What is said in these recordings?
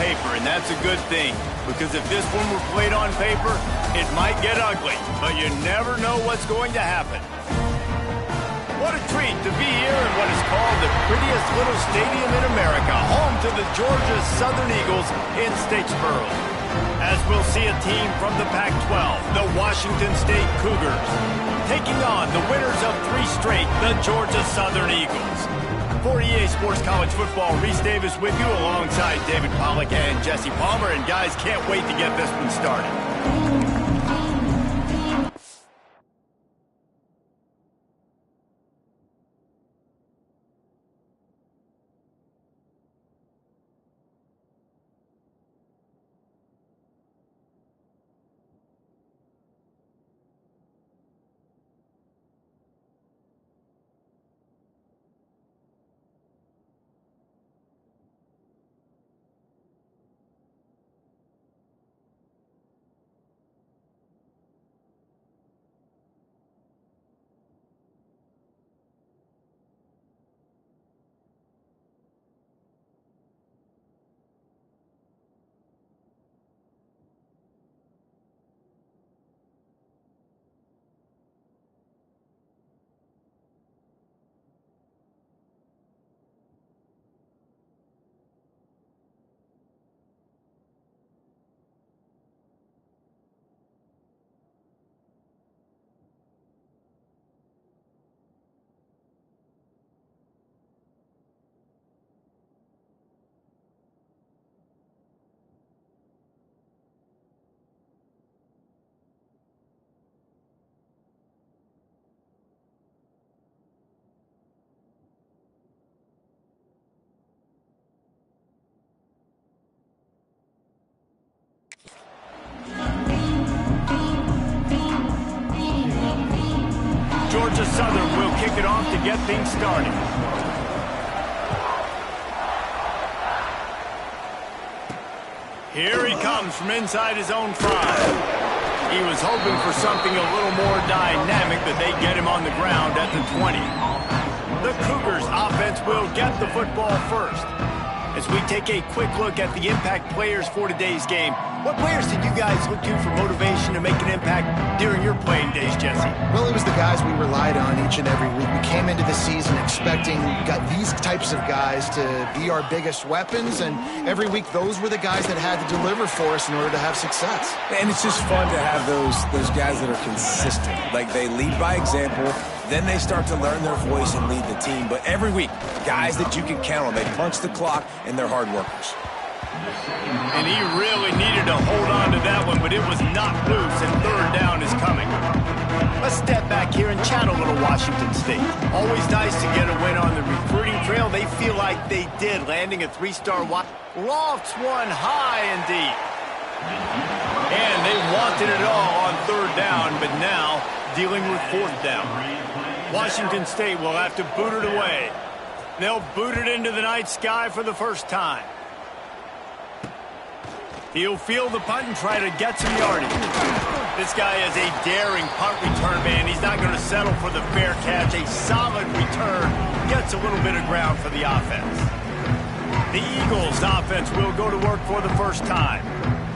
paper, and that's a good thing. Because if this one were played on paper, it might get ugly. But you never know what's going to happen. What a treat to be here in what is called the prettiest little stadium in America, home to the Georgia Southern Eagles in Statesboro. As we'll see a team from the Pac-12, the Washington State Cougars, taking on the winners of 3 straight, the Georgia Southern Eagles. For EA Sports College Football, Reese Davis with you alongside David Pollack and Jesse Palmer. And guys, can't wait to get this one started. Georgia Southern will kick it off to get things started. Here he comes from inside his own 5. He was hoping for something a little more dynamic, but they get him on the ground at the 20. The Cougars offense will get the football first. As we take a quick look at the impact players for today's game, what players did you guys look to for motivation to make an impact during your playing days, Jesse? Well, it was the guys we relied on each and every week. We came into the season expecting got these types of guys to be our biggest weapons, and every week those were the guys that had to deliver for us in order to have success. And it's just fun to have those guys that are consistent. Like, they lead by example, then they start to learn their voice and lead the team. But every week, guys that you can count on, they punch the clock, and they're hard workers. And he really needed to hold on to that one, but it was not loose, and third down is coming. Let's step back here and chat a little Washington State. Always nice to get a win on the recruiting trail. They feel like they did, landing a 3-star lofts one high and deep. And they wanted it all on third down, but now dealing with fourth down. Washington State will have to boot it away. They'll boot it into the night sky for the first time. He'll field the punt and try to get some yardage. This guy is a daring punt return man. He's not going to settle for the fair catch. A solid return gets a little bit of ground for the offense. The Eagles offense will go to work for the first time.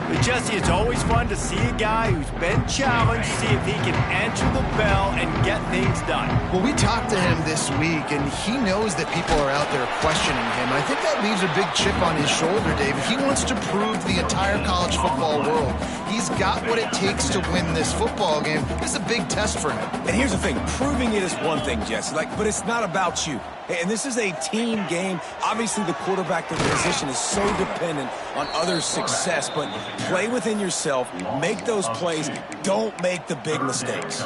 But Jesse, it's always fun to see a guy who's been challenged, see if he can answer the bell and get things done. Well, we talked to him this week, and he knows that people are out there questioning him. I think that leaves a big chip on his shoulder, Dave. He wants to prove to the entire college football world he's got what it takes to win this football game. This is a big test for him. And here's the thing, proving it is one thing, Jesse, but it's not about you. And this is a team game. Obviously, the quarterback position is so dependent on others' success, but play within yourself, make those plays, don't make the big mistakes.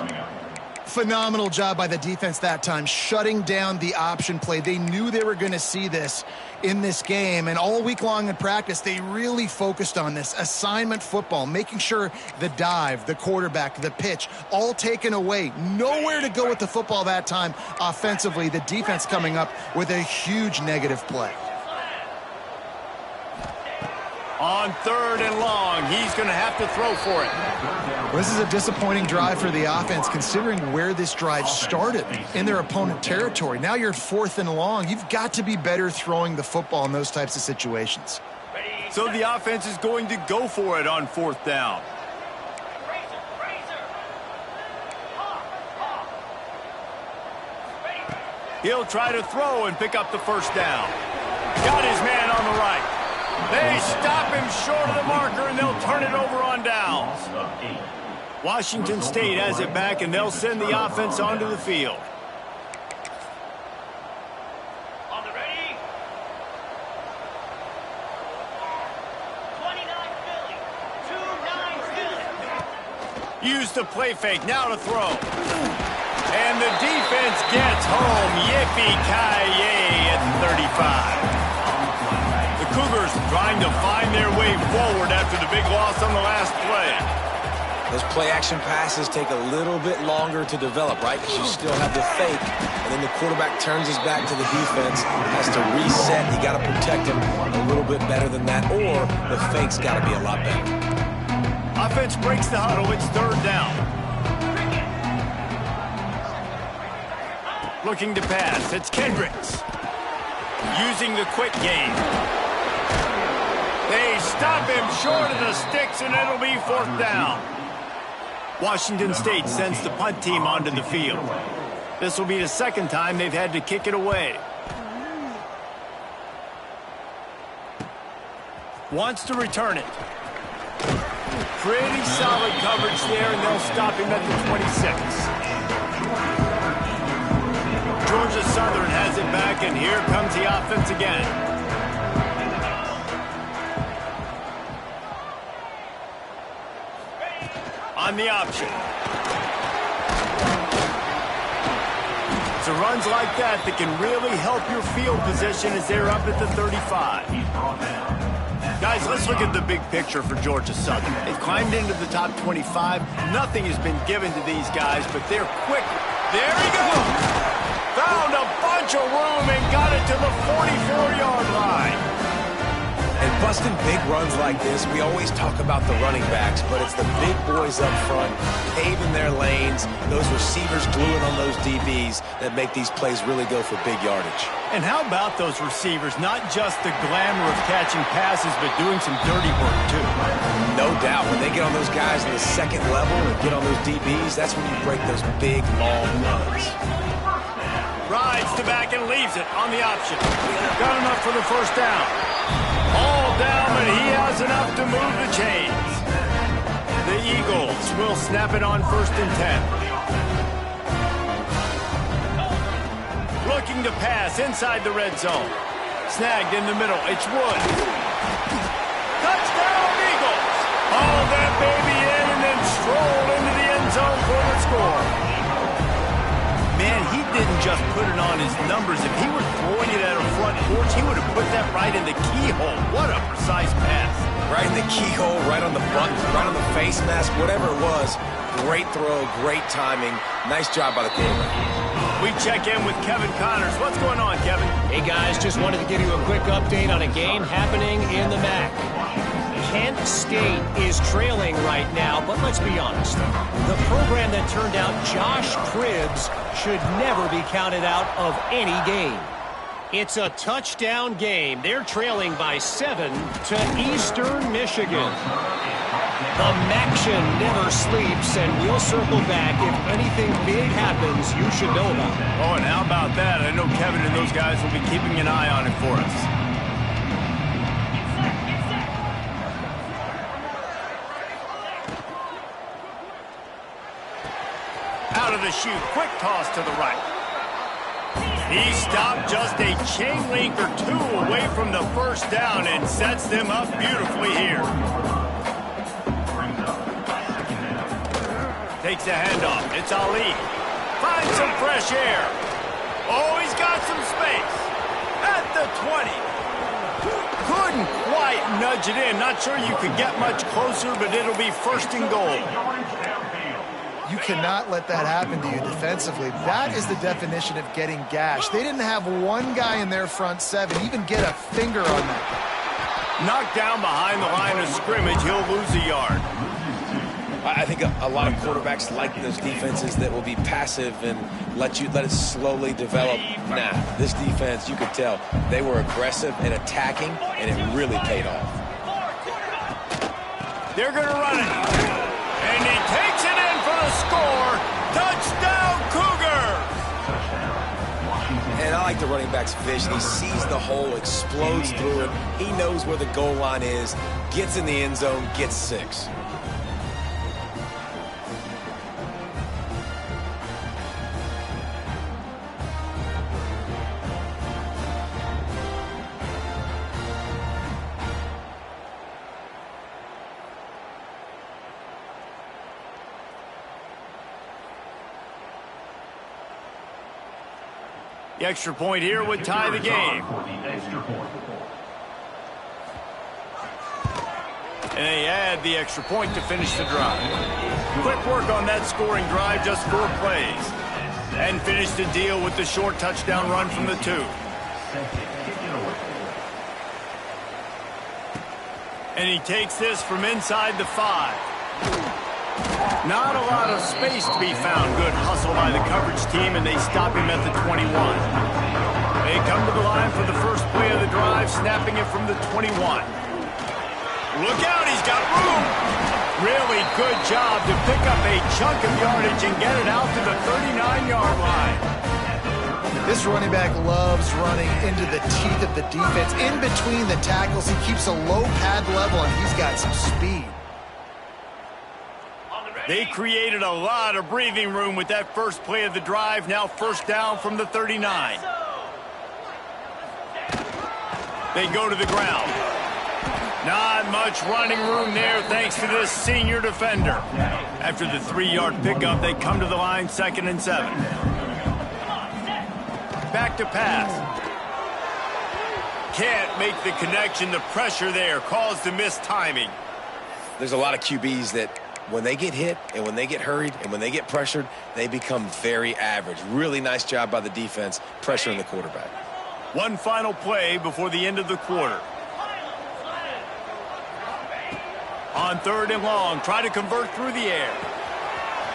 Phenomenal job by the defense that time, shutting down the option play. They knew they were going to see this in this game, and all week long in practice, they really focused on this assignment football, making sure the dive, the quarterback, the pitch, all taken away. Nowhere to go with the football that time offensively. The defense coming up with a huge negative play. On third and long, he's going to have to throw for it. Well, this is a disappointing drive for the offense, considering where this drive started, in their opponent territory. Now you're 4th and long. You've got to be better throwing the football in those types of situations. So the offense is going to go for it on 4th down. He'll try to throw and pick up the 1st down. Got his man on the right. They stop him short of the marker, and they'll turn it over on downs. Washington State has it back, and they'll send the offense onto the field. On the ready. 29 Philly. 2-9 Philly. Use the play fake. Now to throw. And the defense gets home. Yippee-ki-yay at 35. The Cougars trying to find their way forward after the big loss on the last play. Those play-action passes take a little bit longer to develop, right? Because you still have the fake, and then the quarterback turns his back to the defense, has to reset. You got to protect him a little bit better than that, or the fake's got to be a lot better. Offense breaks the huddle. It's 3rd down. Looking to pass. It's Kendricks. Using the quick game. They stop him short of the sticks, and it'll be 4th down. Washington State sends the punt team onto the field. This will be the 2nd time they've had to kick it away. Wants to return it. Pretty solid coverage there, and they'll stop him at the 26. Georgia Southern has it back, and here comes the offense again. On the option. So runs like that can really help your field position as they're up at the 35. Guys, let's look at the big picture for Georgia Southern. They've climbed into the top 25. Nothing has been given to these guys, but they're quick. There he goes! Found a bunch of room and got it to the 44-yard line. And busting big runs like this, we always talk about the running backs, but it's the big boys up front, paving their lanes, those receivers gluing on those DBs that make these plays really go for big yardage. And how about those receivers? Not just the glamour of catching passes, but doing some dirty work, too. No doubt. When they get on those guys in the 2nd level and get on those DBs, that's when you break those big, long runs. Rides to back and leaves it on the option. Got enough for the 1st down. All down, but he has enough to move the chains. The Eagles will snap it on 1st and 10. Looking to pass inside the red zone. Snagged in the middle. It's Woods. Touchdown, Eagles! Hauled that baby in and then strolled into the end zone for the score. Man, he didn't just put it on his numbers. If he were throwing it at a front porch, he would have put that right in the keyhole. What a precise pass. Right in the keyhole, right on the button, right on the face mask, whatever it was. Great throw, great timing. Nice job by the quarterback. We check in with Kevin Connors. What's going on, Kevin? Hey, guys, just wanted to give you a quick update on a game happening in the MAC. Kent State is trailing right now, but let's be honest. The program that turned out Josh Cribbs should never be counted out of any game. It's a touchdown game. They're trailing by 7 to Eastern Michigan. The Maction never sleeps, and we'll circle back if anything big happens you should know about. Oh, and how about that? I know Kevin and those guys will be keeping an eye on it for us. Out of the chute, quick toss to the right. He stopped just a chain link or 2 away from the 1st down and sets them up beautifully here. Takes a handoff. It's Ali. Finds some fresh air. Oh, he's got some space. At the 20. Couldn't quite nudge it in. Not sure you could get much closer, but it'll be 1st and goal. You cannot let that happen to you defensively. That is the definition of getting gashed. They didn't have one guy in their front 7 even get a finger on that. Knocked down behind the line of scrimmage, he'll lose a yard. I think a lot of quarterbacks like those defenses that will be passive and let it slowly develop. Nah, this defense, you could tell, they were aggressive and attacking, and it really paid off. They're going to run it. And he takes it in for the score. Touchdown, Cougars! And I like the running back's vision. He sees the hole, explodes through it. He knows where the goal line is, gets in the end zone, gets 6. The extra point here would tie the game. And they add the extra point to finish the drive. Quick work on that scoring drive, just 4 plays. And finish the deal with the short touchdown run from the 2. And he takes this from inside the 5. Not a lot of space to be found. Good hustle by the coverage team, and they stop him at the 21. They come to the line for the first play of the drive, snapping it from the 21. Look out, he's got room. Really good job to pick up a chunk of yardage and get it out to the 39-yard line. This running back loves running into the teeth of the defense. In between the tackles, he keeps a low pad level, and he's got some speed. They created a lot of breathing room with that first play of the drive. Now first down from the 39. They go to the ground. Not much running room there thanks to this senior defender. After the 3-yard pickup, they come to the line 2nd and 7. Back to pass. Can't make the connection. The pressure there caused the missed timing. There's a lot of QBs that when they get hit and when they get hurried and when they get pressured, they become very average. Really nice job by the defense pressuring the quarterback. One final play before the end of the quarter. On 3rd and long, try to convert through the air.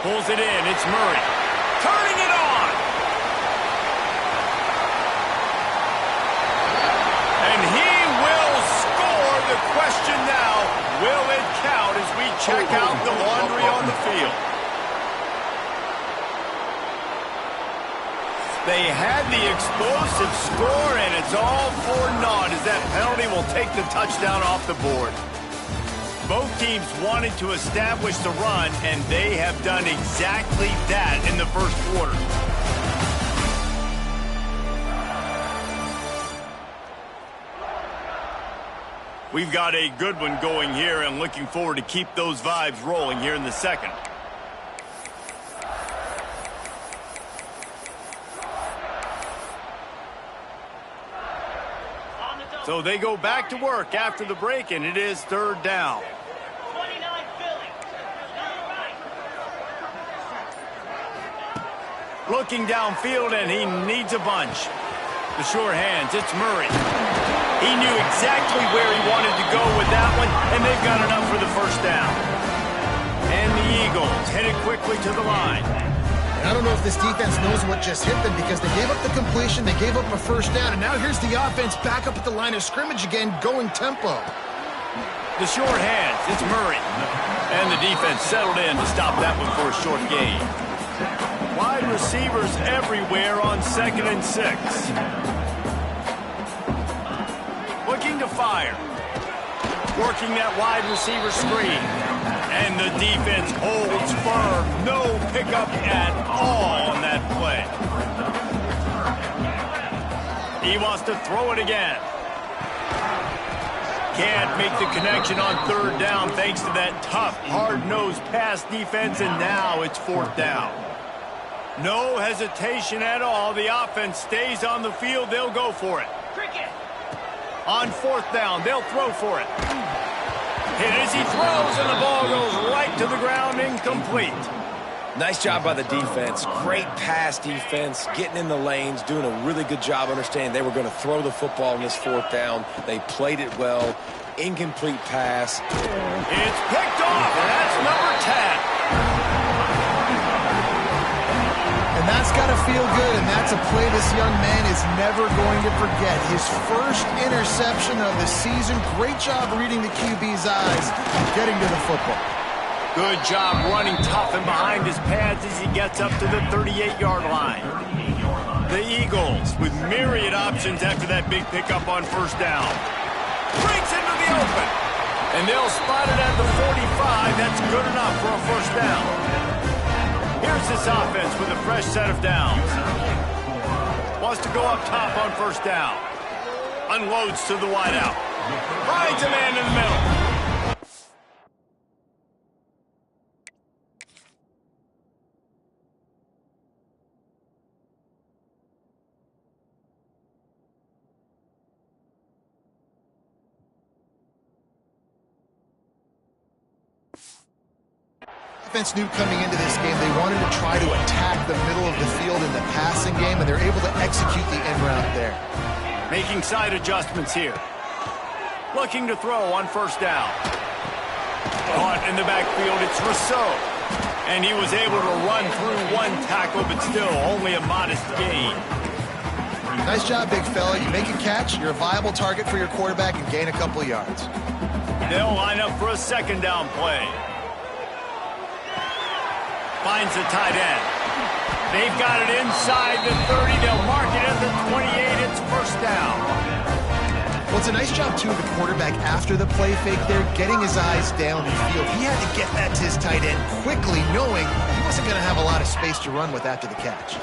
Pulls it in, it's Murray. Turning it on! And he will score. The question now, will it count as we check out the laundry on the field? They had the explosive score, and it's all for naught as that penalty will take the touchdown off the board. Both teams wanted to establish the run, and they have done exactly that in the first quarter. We've got a good one going here and looking forward to keep those vibes rolling here in the second. So they go back to work after the break, and it is 3rd down. Looking downfield, and he needs a bunch. The sure hands, it's Murray. He knew exactly where he wanted to go with that one, and they've got enough for the first down. And the Eagles headed quickly to the line. I don't know if this defense knows what just hit them because they gave up the completion, they gave up a first down, and now here's the offense back up at the line of scrimmage again, going tempo. The short hands, it's Murray. And the defense settled in to stop that one for a short gain. Wide receivers everywhere on 2nd and 6. Looking to fire. Working that wide receiver screen. And the defense holds firm. No pickup at all on that play. He wants to throw it again. Can't make the connection on 3rd down thanks to that tough, hard-nosed pass defense, and now it's 4th down. No hesitation at all. The offense stays on the field. They'll go for it. On 4th down, they'll throw for it. Hit as he throws, and the ball goes right to the ground, incomplete. Nice job by the defense. Great pass defense, getting in the lanes, doing a really good job understanding they were going to throw the football in this 4th down. They played it well. Incomplete pass. It's picked off, and that's number 10. And that's got to feel good, and that's a play this young man is never going to forget. His first interception of the season. Great job reading the QB's eyes, getting to the football. Good job running tough and behind his pads as he gets up to the 38-yard line. The Eagles with myriad options after that big pickup on first down. Breaks into the open. And they'll spot it at the 45. That's good enough for a first down. Here's this offense with a fresh set of downs. Wants to go up top on first down. Unloads to the wideout. Finds a man in the middle. Defense knew coming into this game they wanted to try to attack the middle of the field in the passing game, and they're able to execute the end route there. Making side adjustments here. Looking to throw on first down. Caught in the backfield, it's Rousseau. And he was able to run through one tackle, but still only a modest gain. Nice job, big fella. You make a catch, you're a viable target for your quarterback, and gain a couple of yards. They'll line up for a second down play. Finds the tight end. They've got it inside the 30. They'll mark it at the 28. It's first down. Well, it's a nice job, too, of the quarterback after the play fake there, getting his eyes down the field. He had to get that to his tight end quickly, knowing he wasn't going to have a lot of space to run with after the catch.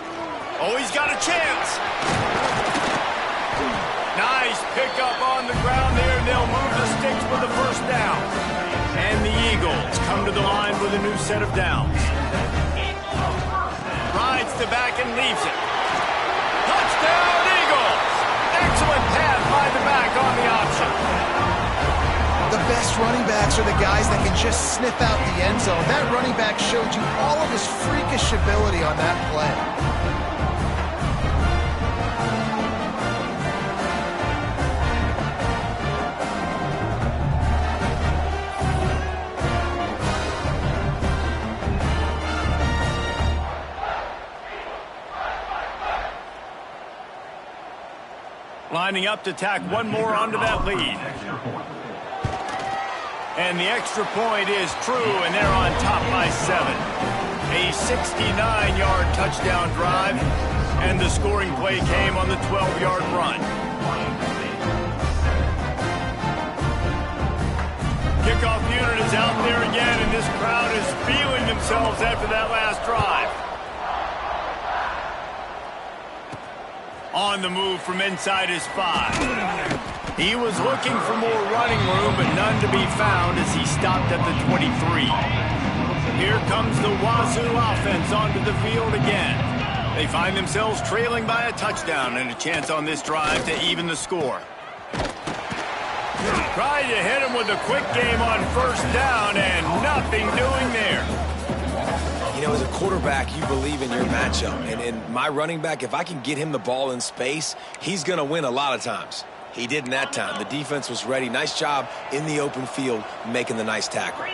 Oh, he's got a chance. Nice pickup on the ground there, and they'll move the sticks for the first down. And the Eagles come to the line with a new set of downs. Rides the back and leaves it. Touchdown, Eagles! Excellent pass by the back on the option. The best running backs are the guys that can just sniff out the end zone. That running back showed you all of his freakish ability on that play. Lining up to tack one more onto that lead. And the extra point is true, and they're on top by 7. A 69-yard touchdown drive, and the scoring play came on the 12-yard run. Kickoff unit is out there again, and this crowd is feeling themselves after that last drive. On the move from inside his 5. He was looking for more running room, but none to be found as he stopped at the 23. Here comes the Wazoo offense onto the field again. They find themselves trailing by a touchdown and a chance on this drive to even the score. Tried to hit him with a quick game on first down, and nothing doing there. You know, as a quarterback, you believe in your matchup. And in my running back, if I can get him the ball in space, he's going to win a lot of times. He didn't that time. The defense was ready. Nice job in the open field making the nice tackle.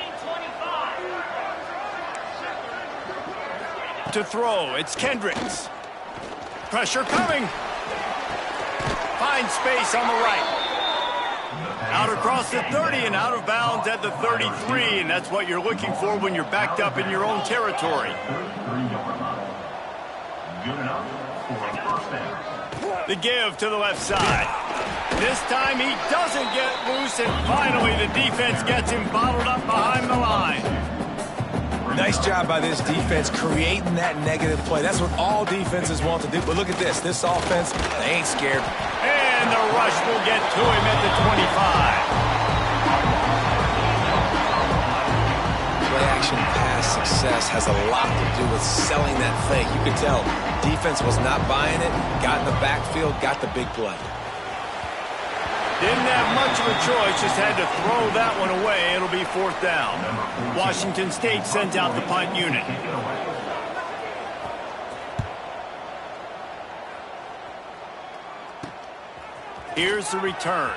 To throw, it's Kendricks. Pressure coming. Finds space on the right. Out across the 30 and out of bounds at the 33, and that's what you're looking for when you're backed up in your own territory. The give to the left side. This time he doesn't get loose, and finally the defense gets him bottled up behind the line. Nice job by this defense creating that negative play. That's what all defenses want to do. But look at this. This offense, they ain't scared. And the rush will get to him at the 25. Play-action pass success has a lot to do with selling that fake. You can tell defense was not buying it, got in the backfield, got the big play. Didn't have much of a choice, just had to throw that one away. It'll be fourth down. Washington State sends out the punt unit. Here's the return.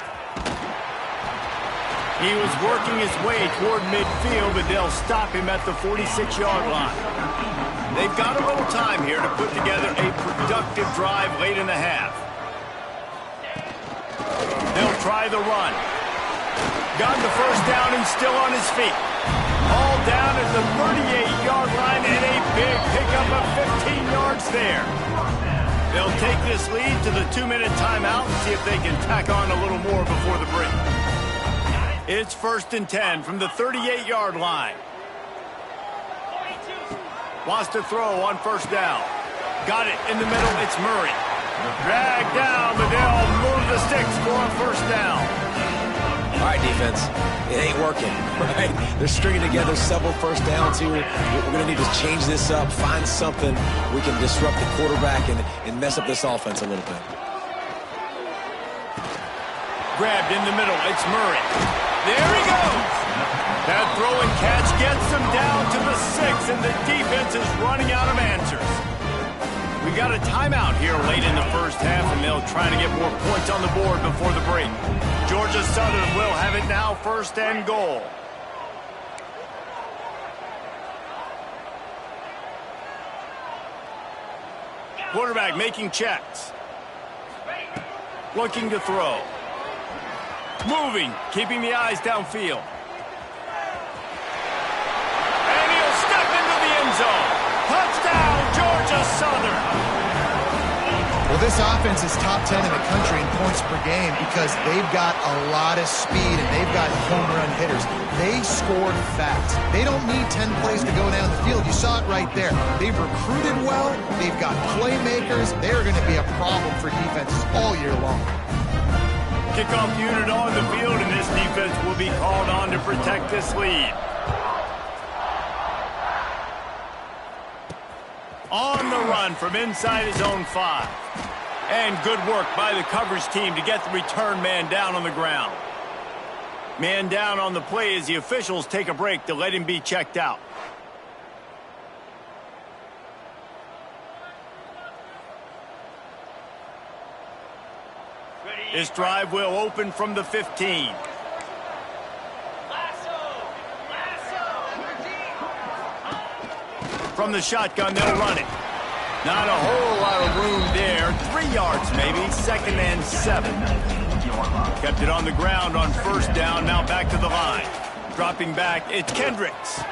He was working his way toward midfield, but they'll stop him at the 46-yard line. They've got a little time here to put together a productive drive late in the half. They'll try the run. Got the first down and still on his feet. All down at the 38-yard line and a big pickup of 15 yards there. They'll take this lead to the 2-minute timeout and see if they can tack on a little more before the break. It's 1st and 10 from the 38-yard line. Wants to throw on 1st down. Got it in the middle. It's Murray. Dragged down, but they'll move the sticks for a 1st down. All right, defense. It ain't working, right? They're stringing together several 1st downs here. We're going to need to change this up, find something we can disrupt the quarterback and mess up this offense a little bit. Grabbed in the middle. It's Murray. There he goes. That throw and catch gets them down to the 6, and the defense is running out of answers. We got a timeout here late in the 1st half, and they'll try to get more points on the board before the break. Georgia Southern will have it now, 1st and goal. Quarterback making checks. Looking to throw. Moving, keeping the eyes downfield. And he'll step into the end zone. Touchdown, Georgia Southern. Well, this offense is top 10 in the country in points per game because they've got a lot of speed and they've got home run hitters. They scored fast. They don't need 10 plays to go down the field. You saw it right there. They've recruited well. They've got playmakers. They're going to be a problem for defenses all year long. Kickoff unit on the field, and this defense will be called on to protect this lead. On the run from inside his own 5. And good work by the coverage team to get the return man down on the ground. Man down on the play as the officials take a break to let him be checked out. This drive will open from the 15. From the shotgun, they'll run it. Not a whole lot of room there. 3 yards maybe, 2nd and 7. Kept it on the ground on 1st down, now back to the line. Dropping back, it's Kendricks.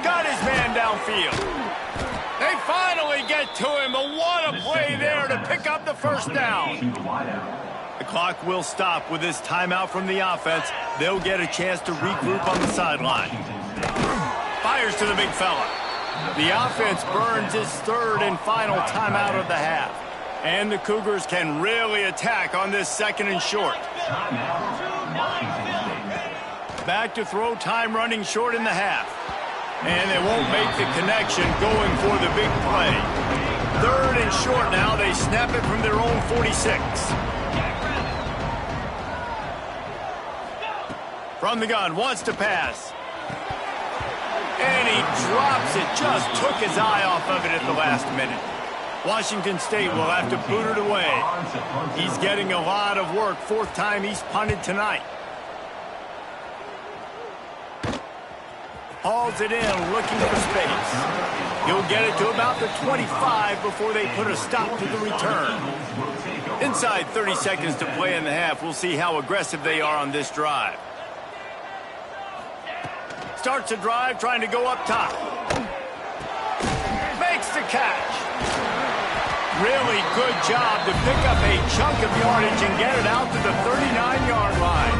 Got his man downfield. They finally get to him, but what a play there to pick up the 1st down. The clock will stop with this timeout from the offense. They'll get a chance to regroup on the sideline. Fires to the big fella. The offense burns its 3rd and final timeout of the half. And the Cougars can really attack on this 2nd and short. Back to throw, time running short in the half. And they won't make the connection going for the big play. 3rd and short now. They snap it from their own 46. From the gun, wants to pass. And he drops it, just took his eye off of it at the last minute. Washington State will have to boot it away. He's getting a lot of work, 4th time he's punted tonight. Hauls it in, looking for space. He'll get it to about the 25 before they put a stop to the return. Inside 30 seconds to play in the half. We'll see how aggressive they are on this drive. Starts a drive, trying to go up top. Makes the catch. Really good job to pick up a chunk of yardage and get it out to the 39-yard line.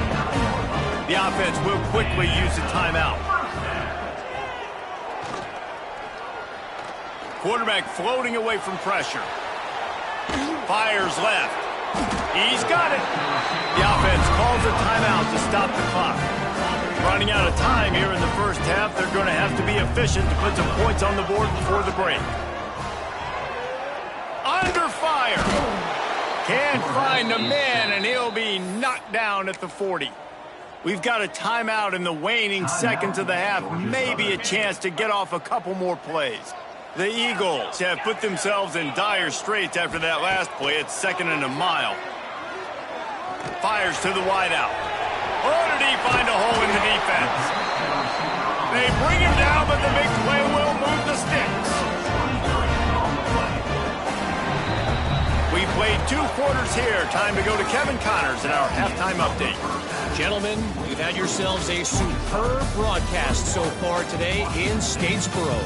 The offense will quickly use a timeout. Quarterback floating away from pressure. Fires left. He's got it. The offense calls a timeout to stop the clock. Running out of time here in the 1st half. They're going to have to be efficient to put some points on the board before the break. Under fire. Can't find a man, and he'll be knocked down at the 40. We've got a timeout in the waning seconds of the half. Maybe a chance to get off a couple more plays. The Eagles have put themselves in dire straits after that last play. It's 2nd and a mile. Fires to the wideout. Oh, did he find a hole in the defense? They bring him down, but the big play will move the sticks. We played 2 quarters here. Time to go to Kevin Connors in our halftime update. Gentlemen, you've had yourselves a superb broadcast so far today in Statesboro.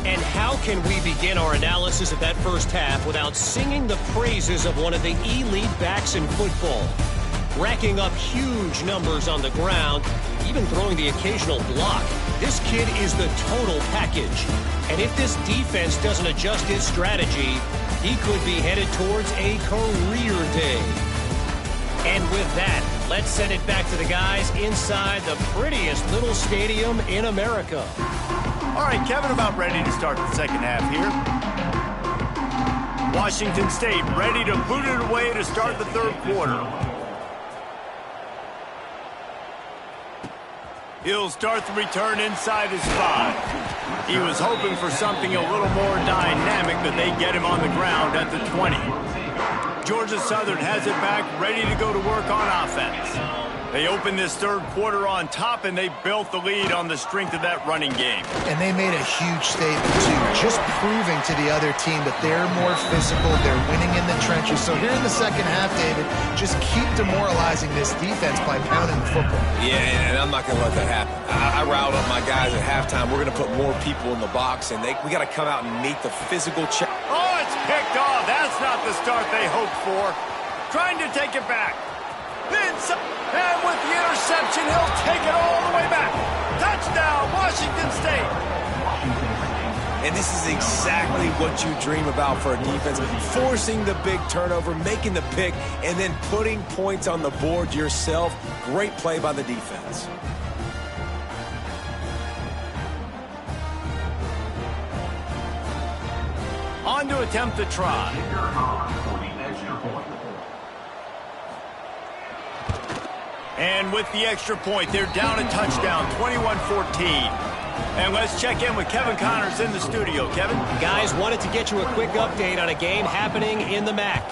And how can we begin our analysis of that first half without singing the praises of one of the elite backs in football? Racking up huge numbers on the ground, even throwing the occasional block. This kid is the total package. And if this defense doesn't adjust its strategy, he could be headed towards a career day. And with that, let's send it back to the guys inside the prettiest little stadium in America. All right, Kevin, about ready to start the second half here. Washington State ready to boot it away to start the third quarter. He'll start the return inside his 5. He was hoping for something a little more dynamic, but they get him on the ground at the 20. Georgia Southern has it back, ready to go to work on offense. They opened this third quarter on top, and they built the lead on the strength of that running game. And they made a huge statement, too, just proving to the other team that they're more physical, they're winning in the trenches. So here in the second half, David, just keep demoralizing this defense by pounding the football. Yeah, and I'm not going to let that happen. I riled up my guys at halftime. We're going to put more people in the box, and we got to come out and meet the physical challenge. Oh, it's picked off. That's not the start they hoped for. Trying to take it back. And with the interception, he'll take it all the way back. Touchdown, Washington State. And this is exactly what you dream about for a defense. Forcing the big turnover, making the pick, and then putting points on the board yourself. Great play by the defense. On to attempt the try. And with the extra point, they're down a touchdown, 21-14. And let's check in with Kevin Connors in the studio. Kevin? Guys, wanted to get you a quick update on a game happening in the MAC.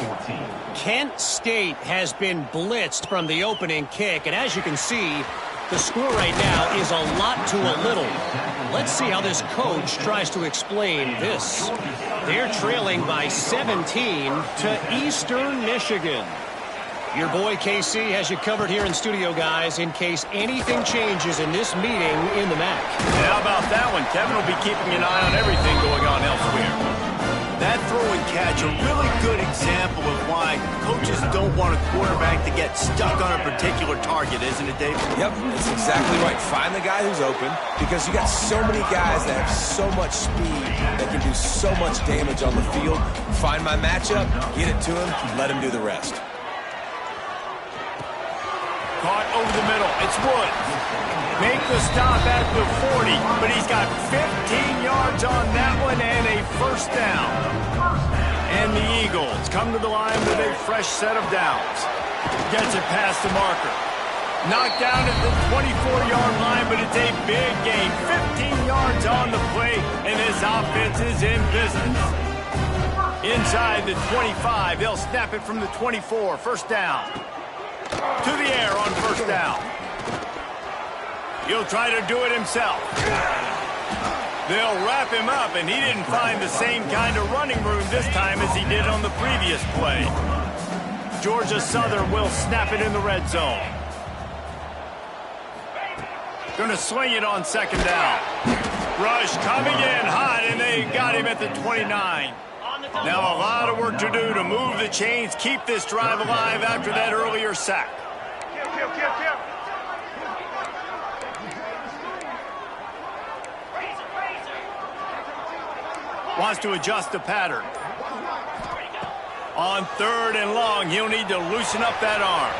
Kent State has been blitzed from the opening kick, and as you can see, the score right now is a lot to a little. Let's see how this coach tries to explain this. They're trailing by 17 to Eastern Michigan. Your boy KC has you covered here in studio, guys, in case anything changes in this meeting in the MAC. How about that one? Kevin will be keeping an eye on everything going on elsewhere. That throw and catch, a really good example of why coaches don't want a quarterback to get stuck on a particular target, isn't it, Dave? Yep, that's exactly right. Find the guy who's open, because you got so many guys that have so much speed that can do so much damage on the field. Find my matchup, get it to him, let him do the rest. Caught over the middle. It's Woods. Make the stop at the 40, but he's got 15 yards on that one and a first down. And the Eagles come to the line with a fresh set of downs. Gets it past the marker. Knocked down at the 24-yard line, but it's a big gain. 15 yards on the play, and this offense is in business. Inside the 25, they'll snap it from the 24. First down. To the air on first down. He'll try to do it himself. They'll wrap him up, and he didn't find the same kind of running room this time as he did on the previous play. Georgia Southern will snap it in the red zone. Going to swing it on second down. Rush coming in hot, and they got him at the 29. Now a lot of work to do to move the chains, keep this drive alive after that earlier sack. Wants to adjust the pattern. On third and long, he'll need to loosen up that arm.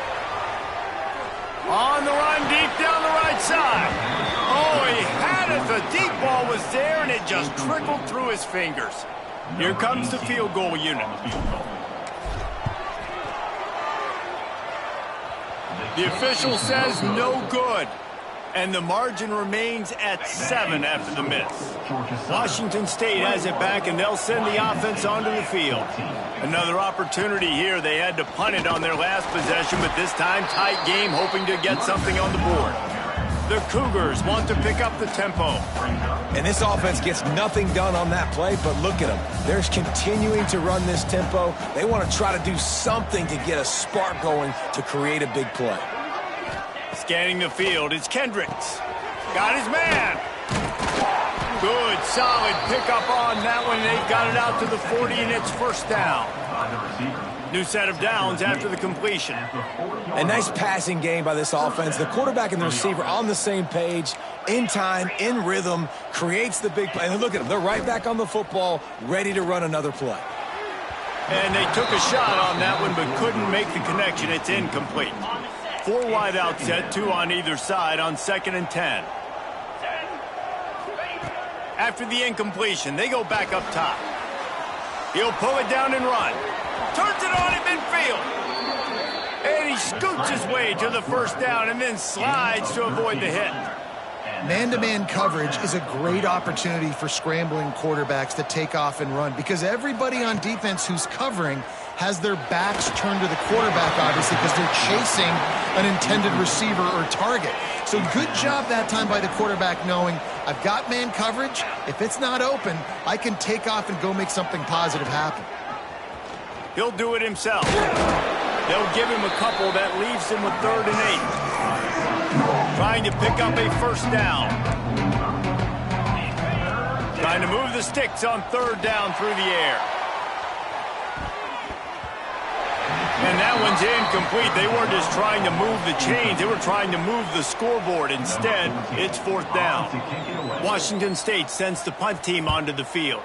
On the run, deep down the right side. Oh, he had it. The deep ball was there, and it just trickled through his fingers. Here comes the field goal unit. The official says no good. And the margin remains at 7 after the miss. Washington State has it back, and they'll send the offense onto the field. Another opportunity here. They had to punt it on their last possession, but this time tight game, hoping to get something on the board. The Cougars want to pick up the tempo. And this offense gets nothing done on that play, but look at them. They're continuing to run this tempo. They want to try to do something to get a spark going to create a big play. Scanning the field, it's Kendricks. Got his man. Good, solid pickup on that one. They've got it out to the 40, and it's first down. New set of downs after the completion. A nice passing game by this offense. The quarterback and the receiver on the same page, in time, in rhythm, creates the big play. And look at them. They're right back on the football, ready to run another play. And they took a shot on that one, but couldn't make the connection. It's incomplete. 4 wide out set, 2 on either side on 2nd and 10. After the incompletion, they go back up top. He'll pull it down and run. Turns it on at midfield. And he scoots his way to the first down and then slides to avoid the hit. Man-to-man coverage is a great opportunity for scrambling quarterbacks to take off and run because everybody on defense who's covering has their backs turned to the quarterback, obviously, because they're chasing an intended receiver or target. So good job that time by the quarterback knowing I've got man coverage. If it's not open, I can take off and go make something positive happen. He'll do it himself. They'll give him a couple. That leaves him with 3rd and 8. Trying to pick up a first down. Trying to move the sticks on 3rd down through the air. And that one's incomplete. They weren't just trying to move the chains. They were trying to move the scoreboard. Instead, it's 4th down. Washington State sends the punt team onto the field.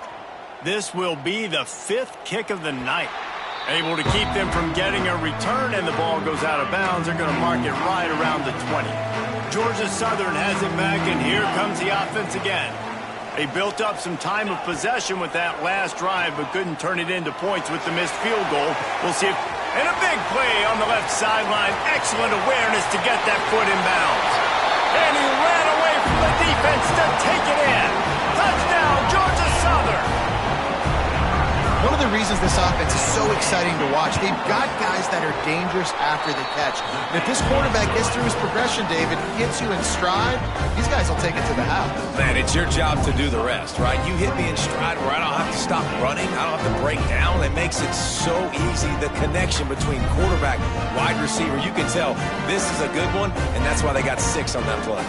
This will be the 5th kick of the night. Able to keep them from getting a return, and the ball goes out of bounds. They're going to mark it right around the 20. Georgia Southern has it back, and here comes the offense again. They built up some time of possession with that last drive, but couldn't turn it into points with the missed field goal. We'll see if... And a big play on the left sideline. Excellent awareness to get that foot in bounds. And he ran away from the defense to take it in. Touchdown, Georgia Southern. One of the reasons this offense is so exciting to watch, they've got guys that are dangerous after the catch. And if this quarterback gets through his progression, David, hits you in stride, these guys will take it to the house. Man, it's your job to do the rest, right? You hit me in stride where I don't have to stop running. I don't have to break down. It makes it so easy. The connection between quarterback, wide receiver, you can tell this is a good one, and that's why they got 6 on that play.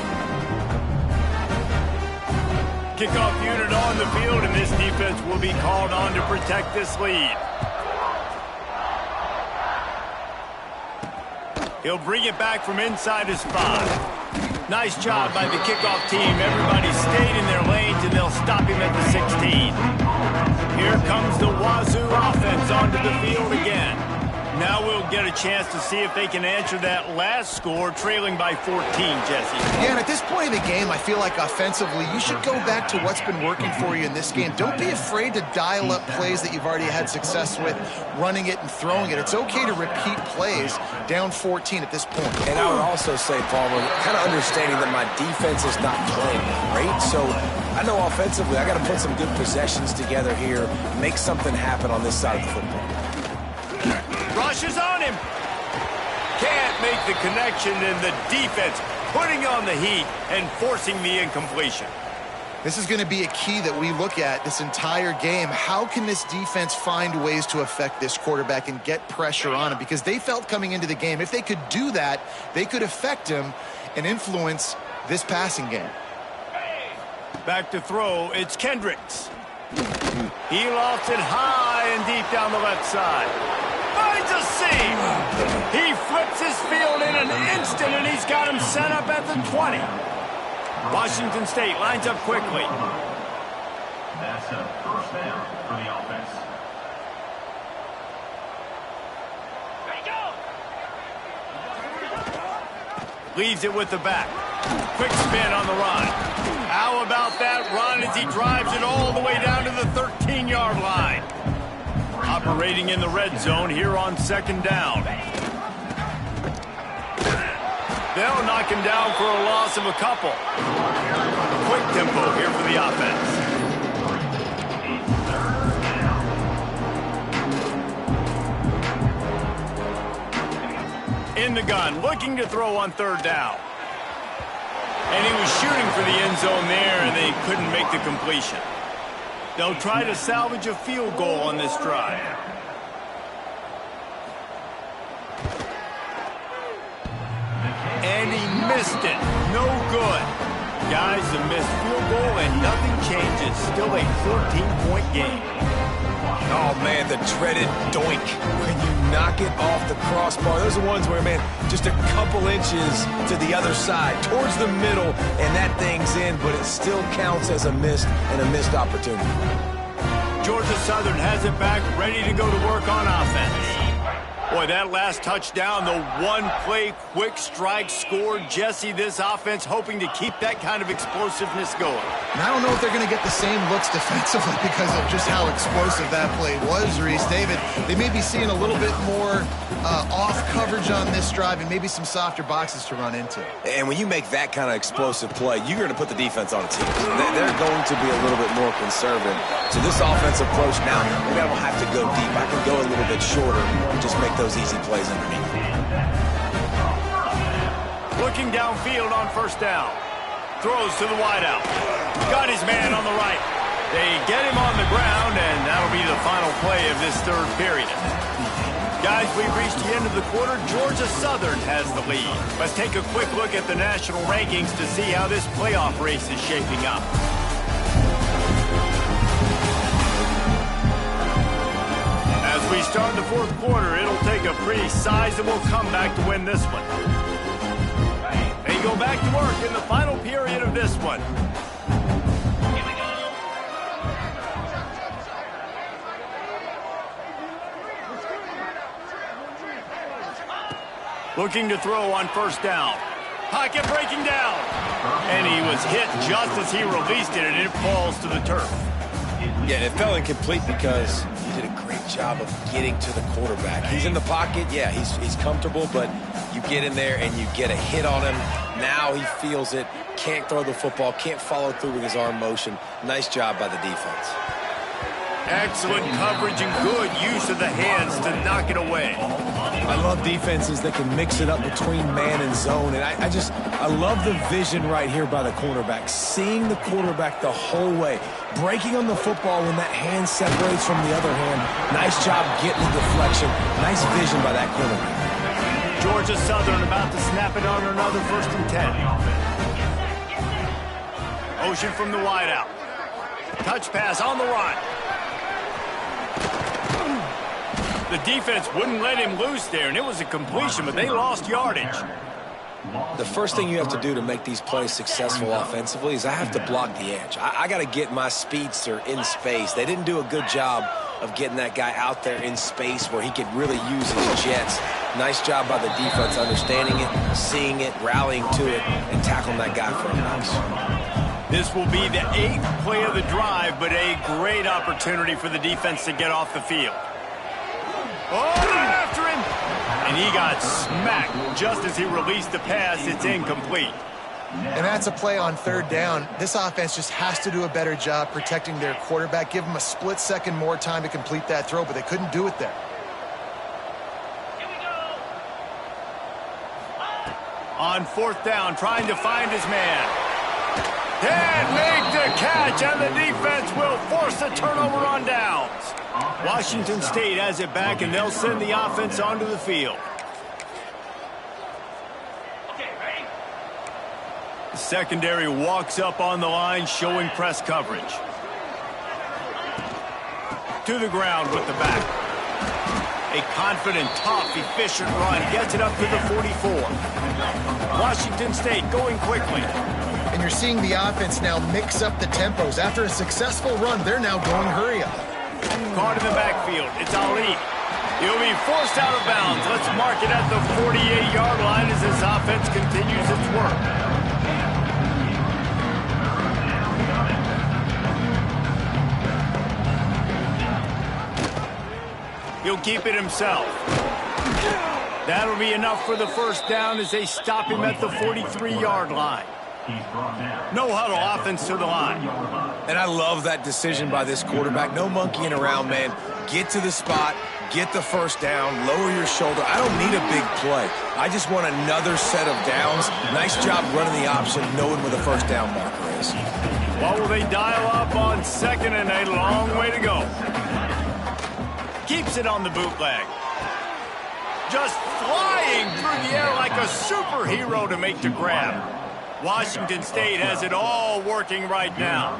Kickoff unit on the field, and this defense will be called on to protect this lead. He'll bring it back from inside his 5. Nice job by the kickoff team. Everybody stayed in their lanes, and they'll stop him at the 16. Here comes the Wazoo offense onto the field again. Now we'll get a chance to see if they can answer that last score, trailing by 14, Jesse. Yeah, and at this point in the game, I feel like offensively, you should go back to what's been working for you in this game. Don't be afraid to dial up plays that you've already had success with, running it and throwing it. It's okay to repeat plays down 14 at this point. And I would also say, Palmer, kind of understanding that my defense is not playing great, so I know offensively I got to put some good possessions together here, make something happen on this side of the football. Rushes on him. Can't make the connection, and the defense putting on the heat and forcing the incompletion. This is going to be a key that we look at this entire game. How can this defense find ways to affect this quarterback and get pressure on him? Because they felt coming into the game, if they could do that, they could affect him and influence this passing game. Back to throw, it's Kendricks. He lofts it high and deep down the left side. Finds a seam. He flips his field in an instant, and he's got him set up at the 20. Washington State lines up quickly. That's a first down for the offense. Leaves it with the back. Quick spin on the run. How about that run as he drives it all the way down to the 13-yard line? Operating in the red zone here on 2nd down. They'll knock him down for a loss of a couple. Quick tempo here for the offense. In the gun, looking to throw on third down. And he was shooting for the end zone there, and they couldn't make the completion. They'll try to salvage a field goal on this drive. And he missed it. No good. Guys, a missed field goal and nothing changes. Still a 14-point game. Oh, man, the dreaded doink. When you knock it off the crossbar. Those are ones where, man, just a couple inches to the other side, towards the middle, and that thing's in, but it still counts as a missed opportunity. Georgia Southern has it back, ready to go to work on offense. Boy, that last touchdown, the one-play quick strike score. Jesse, this offense hoping to keep that kind of explosiveness going. And I don't know if they're going to get the same looks defensively because of just how explosive that play was, Reese. David, they may be seeing a little bit more off coverage on this drive and maybe some softer boxes to run into. And when you make that kind of explosive play, you're going to put the defense on its heels. They're going to be a little bit more conservative. So this offensive approach now, maybe I don't have to go deep. I can go a little bit shorter and just make those easy plays underneath. Looking downfield on first down. Throws to the wideout. Got his man on the right. They get him on the ground, and that'll be the final play of this third period. Guys, we've reached the end of the quarter. Georgia Southern has the lead. Let's take a quick look at the national rankings to see how this playoff race is shaping up. As we start the fourth quarter, it'll take a pretty sizable comeback to win this one. They go back to work in the final period of this one. Looking to throw on first down. Pocket breaking down. And he was hit just as he released it, and it falls to the turf. Yeah, and it fell incomplete because he did a great job of getting to the quarterback. He's in the pocket. Yeah, he's comfortable, but you get in there and you get a hit on him. Now he feels it. Can't throw the football. Can't follow through with his arm motion. Nice job by the defense. Excellent coverage and good use of the hands to knock it away. I love defenses that can mix it up between man and zone, and I love the vision right here by the cornerback, seeing the quarterback the whole way, breaking on the football when that hand separates from the other hand. Nice job getting the deflection. Nice vision by that quarterback. Georgia Southern about to snap it on another 1st and 10. Motion from the wideout. Touch pass on the run. The defense wouldn't let him loose there, and it was a completion, but they lost yardage. The first thing you have to do to make these plays successful offensively is I have to block the edge. I got to get my speedster in space. They didn't do a good job of getting that guy out there in space where he could really use his jets. Nice job by the defense understanding it, seeing it, rallying to it, and tackling that guy for a loss. This will be the 8th play of the drive, but a great opportunity for the defense to get off the field. Oh, they're after him! And he got smacked just as he released the pass. It's incomplete. And that's a play on third down. This offense just has to do a better job protecting their quarterback. Give him a split second more time to complete that throw, but they couldn't do it there. On 4th down, trying to find his man. Can't make the catch, and the defense will force a turnover on downs. Washington State has it back, and they'll send the offense onto the field. The secondary walks up on the line, showing press coverage. To the ground with the back. A confident, tough, efficient run gets it up to the 44. Washington State going quickly. And you're seeing the offense now mix up the tempos. After a successful run, they're now going hurry up. Caught in the backfield. It's Ali. He'll be forced out of bounds. Let's mark it at the 48-yard line as this offense continues its work. He'll keep it himself. That'll be enough for the first down as they stop him at the 43-yard line. No huddle offense to the line. And I love that decision by this quarterback. No monkeying around, man. Get to the spot, get the first down, lower your shoulder. I don't need a big play. I just want another set of downs. Nice job running the option, knowing where the first down marker is. What will they dial up on second and a long way to go? Keeps it on the bootleg. Just flying through the air like a superhero to make the grab. Washington State has it all working right now.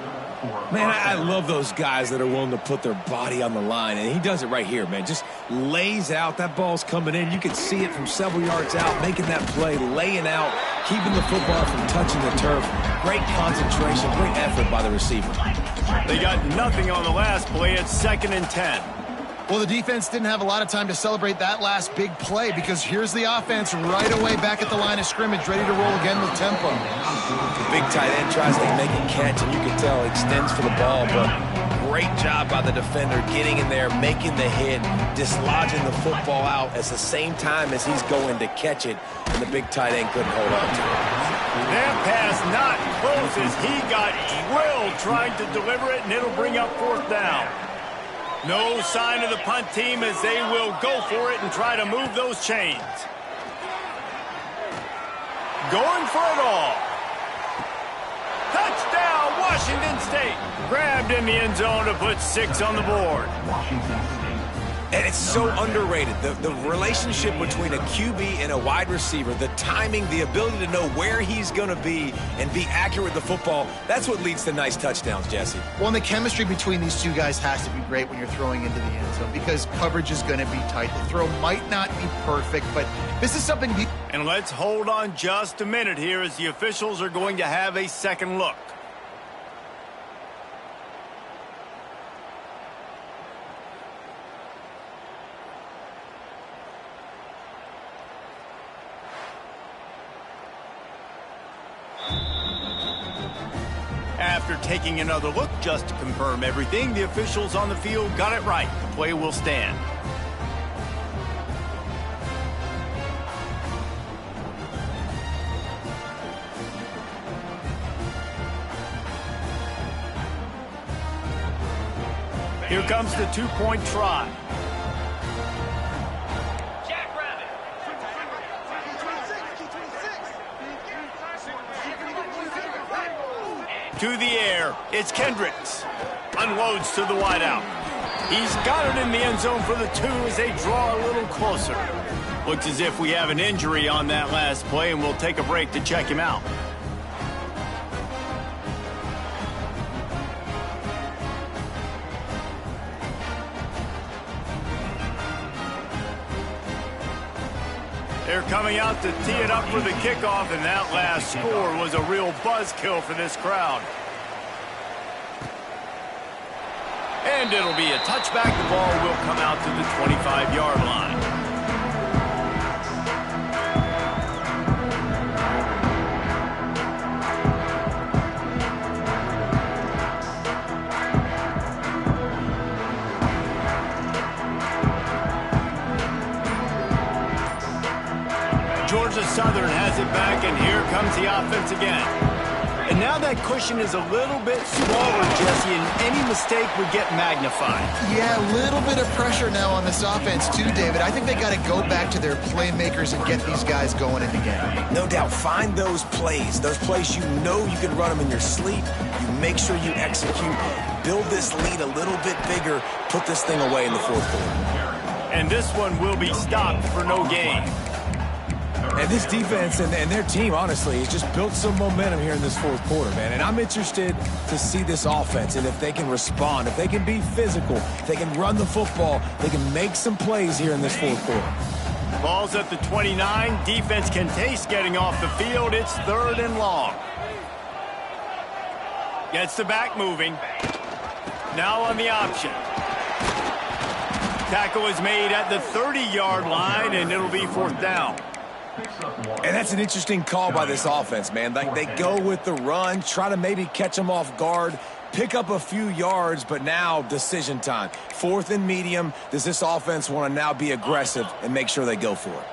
Man, I love those guys that are willing to put their body on the line, and he does it right here, man. Just lays out. That ball's coming in. You can see it from several yards out, making that play, laying out, keeping the football from touching the turf. Great concentration, great effort by the receiver. They got nothing on the last play at 2nd and 10. Well, the defense didn't have a lot of time to celebrate that last big play because here's the offense right away back at the line of scrimmage, ready to roll again with tempo. The big tight end tries to make a catch, and you can tell extends for the ball, but great job by the defender getting in there, making the hit, dislodging the football out at the same time as he's going to catch it, and the big tight end couldn't hold on to it. That pass not close as he got drilled trying to deliver it, and it'll bring up 4th down. No sign of the punt team as they will go for it and try to move those chains. Going for it all. Touchdown, Washington State. Grabbed in the end zone to put 6 on the board. And it's so underrated. The relationship between a QB and a wide receiver, the timing, the ability to know where he's going to be and be accurate with the football, that's what leads to nice touchdowns, Jesse. Well, and the chemistry between these two guys has to be great when you're throwing into the end zone because coverage is going to be tight. The throw might not be perfect, but this is something... And let's hold on just a minute here as the officials are going to have a second look. After taking another look just to confirm everything, the officials on the field got it right. The play will stand. Here comes the 2-point try. To the air, it's Kendricks. Unloads to the wideout. He's got it in the end zone for the 2 as they draw a little closer. Looks as if we have an injury on that last play, and we'll take a break to check him out. They're coming out to tee it up for the kickoff, and that last score was a real buzzkill for this crowd. And it'll be a touchback. The ball will come out to the 25-yard line. Georgia Southern has it back, and here comes the offense again. And now that cushion is a little bit smaller, Jesse, and any mistake would get magnified. Yeah, a little bit of pressure now on this offense too, David. I think they got to go back to their playmakers and get these guys going in the game. No doubt. Find those plays you know you can run them in your sleep. You make sure you execute. Build this lead a little bit bigger. Put this thing away in the 4th quarter. And this one will be stopped for no gain. And this defense and their team, honestly, has just built some momentum here in this 4th quarter, man. And I'm interested to see this offense and if they can respond, if they can be physical, if they can run the football, they can make some plays here in this 4th quarter. Ball's at the 29. Defense can taste getting off the field. It's 3rd and long. Gets the back moving. Now on the option. Tackle is made at the 30-yard line, and it'll be 4th down. And that's an interesting call by this offense, man. Like, they go with the run, try to maybe catch them off guard, pick up a few yards, but now decision time. 4th and medium. Does this offense want to now be aggressive and make sure they go for it?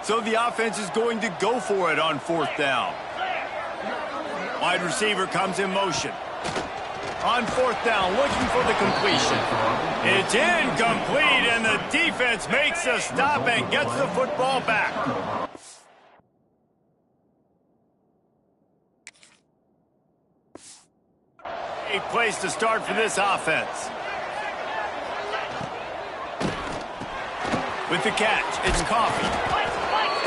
So the offense is going to go for it on 4th down. Wide receiver comes in motion. On 4th down, looking for the completion. It's incomplete, and the defense makes a stop and gets the football back. A place to start for this offense. With the catch, it's Coffee.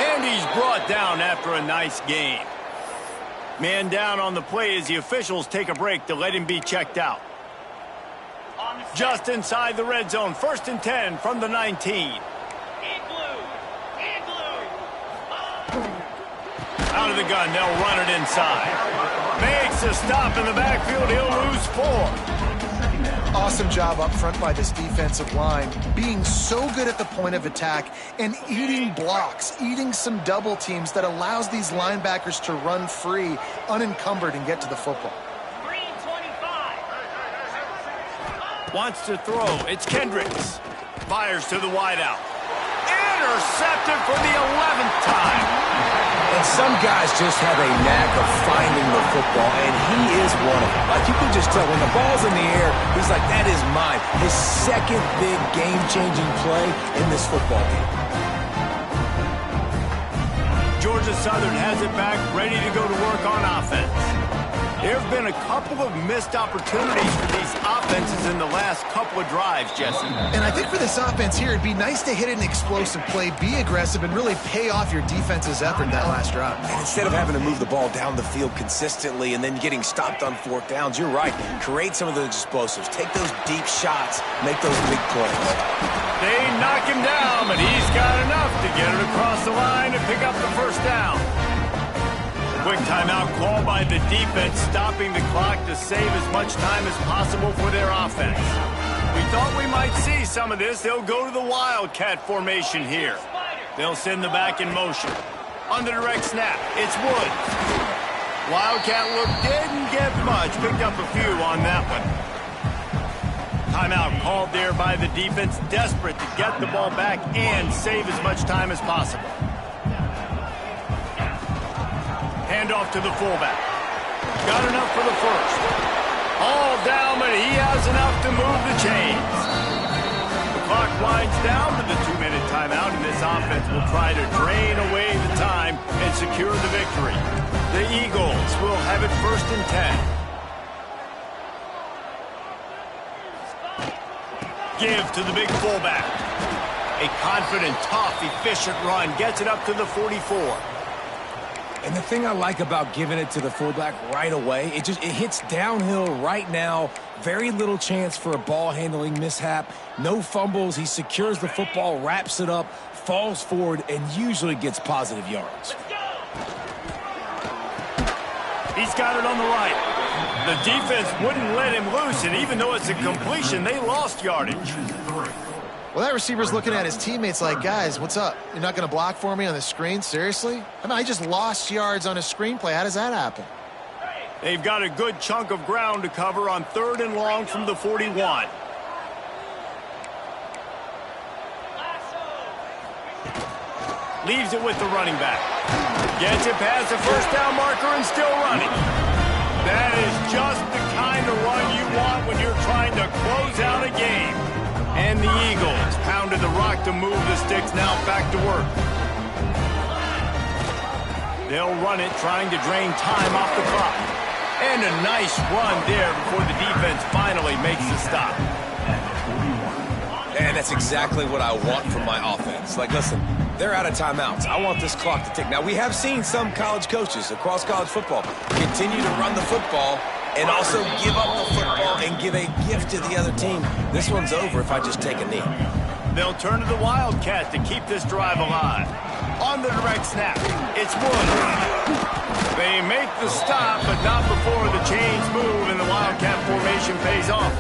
And he's brought down after a nice gain. Man down on the play as the officials take a break to let him be checked out. Just inside the red zone, 1st and 10 from the 19. Out of the gun, they'll run it inside. Makes a stop in the backfield, he'll lose 4. Awesome job up front by this defensive line, being so good at the point of attack and eating blocks, eating some double teams that allows these linebackers to run free, unencumbered, and get to the football. Green 25. Wants to throw, it's Kendricks. Fires to the wideout. Intercepted for the 11th time. And some guys just have a knack of finding the football, and he is one of them. Like, you can just tell when the ball's in the air, he's like, that is mine. His second big game-changing play in this football game. Georgia Southern has it back, ready to go to work on offense. There have been a couple of missed opportunities for these offenses in the last couple of drives, Jesse. And I think for this offense here, it'd be nice to hit an explosive play, be aggressive, and really pay off your defense's effort that last drive. And instead of having to move the ball down the field consistently and then getting stopped on 4th downs, you're right. Create some of those explosives. Take those deep shots. Make those big plays. They knock him down, but he's got enough to get it across the line and pick up the 1st down. Quick timeout call by the defense, stopping the clock to save as much time as possible for their offense. We thought we might see some of this. They'll go to the Wildcat formation here. They'll send the back in motion. On the direct snap, it's Woods. Wildcat look didn't get much. Picked up a few on that one. Timeout called there by the defense, desperate to get the ball back and save as much time as possible. Handoff to the fullback. Got enough for the 1st. All down, but he has enough to move the chains. The clock winds down to the 2-minute timeout, and this offense will try to drain away the time and secure the victory. The Eagles will have it 1st and 10. Give to the big fullback. A confident, tough, efficient run gets it up to the 44. And the thing I like about giving it to the fullback right away, it hits downhill right now. Very little chance for a ball handling mishap. No fumbles. He secures the football, wraps it up, falls forward, and usually gets positive yards. He's got it on the right. The defense wouldn't let him loose, and even though it's a completion, they lost yardage. Well, that receiver's looking at his teammates like, guys, what's up? You're not going to block for me on the screen? Seriously? I mean, I just lost yards on a screenplay. How does that happen? They've got a good chunk of ground to cover on 3rd and long from the 41. Leaves it with the running back. Gets it past the 1st down marker and still running. That is just the kind of run you want when you're trying to close out a game. And the Eagles pounded the rock to move the sticks, now back to work. They'll run it, trying to drain time off the clock. And a nice run there before the defense finally makes the stop. And that's exactly what I want from my offense. Like, listen, they're out of timeouts. I want this clock to tick. Now, we have seen some college coaches across college football continue to run the football and also give up the football and give a gift to the other team. This one's over if I just take a knee. They'll turn to the Wildcat to keep this drive alive. On the direct snap, it's Woods. They make the stop, but not before the chains move and the Wildcat formation pays off.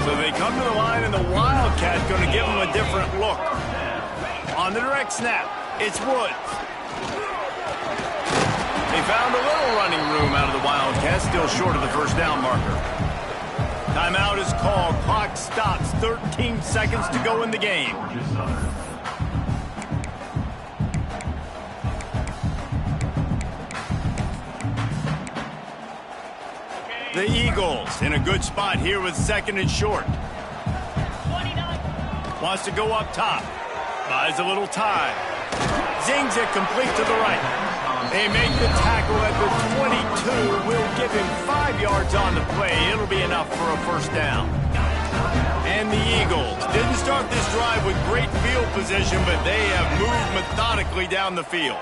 So they come to the line, and the Wildcat going to give them a different look. On the direct snap, it's Woods. They found a little running room out of the Wildcats, still short of the 1st down marker. Timeout is called. Clock stops. 13 seconds to go in the game. The Eagles in a good spot here with 2nd and short. 29. Wants to go up top. Buys a little time. Zings it complete to the right. They make the tackle at the 22. Will give him 5 yards on the play. It'll be enough for a first down. And the Eagles didn't start this drive with great field position, but they have moved methodically down the field.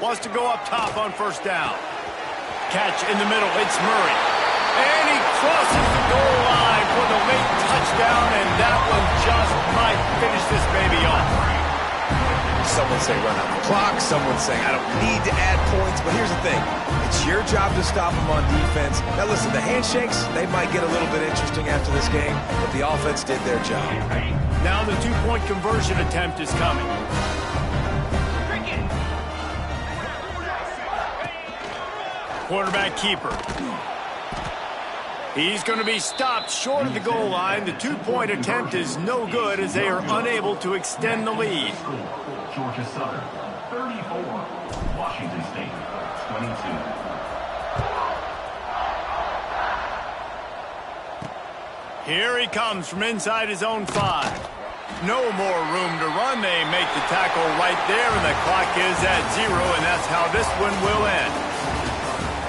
Wants to go up top on first down. Catch in the middle. It's Murray. And he crosses the goal line for the late touchdown, and that one just might finish this baby off. Some would say run out the clock. Some would say I don't need to add points. But here's the thing. It's your job to stop them on defense. Now, listen, the handshakes, they might get a little bit interesting after this game, but the offense did their job. Now the 2-point conversion attempt is coming. Quarterback keeper. He's going to be stopped short of the goal line. The 2-point attempt is no good as they are unable to extend the lead. Georgia Southern, 34. Washington State, 22. Here he comes from inside his own 5. No more room to run. They make the tackle right there, and the clock is at 0, and that's how this one will end.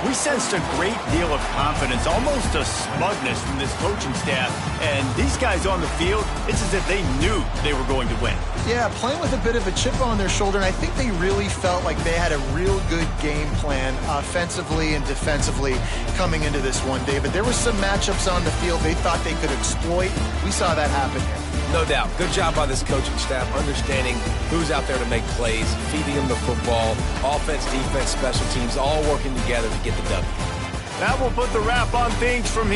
We sensed a great deal of confidence, almost a smugness from this coaching staff. And these guys on the field, it's as if they knew they were going to win. Yeah, playing with a bit of a chip on their shoulder, and I think they really felt like they had a real good game plan offensively and defensively coming into this one, David. There were some matchups on the field they thought they could exploit. We saw that happen here. No doubt. Good job by this coaching staff, understanding who's out there to make plays, feeding them the football, offense, defense, special teams, all working together to get the W. That will put the wrap on things from here.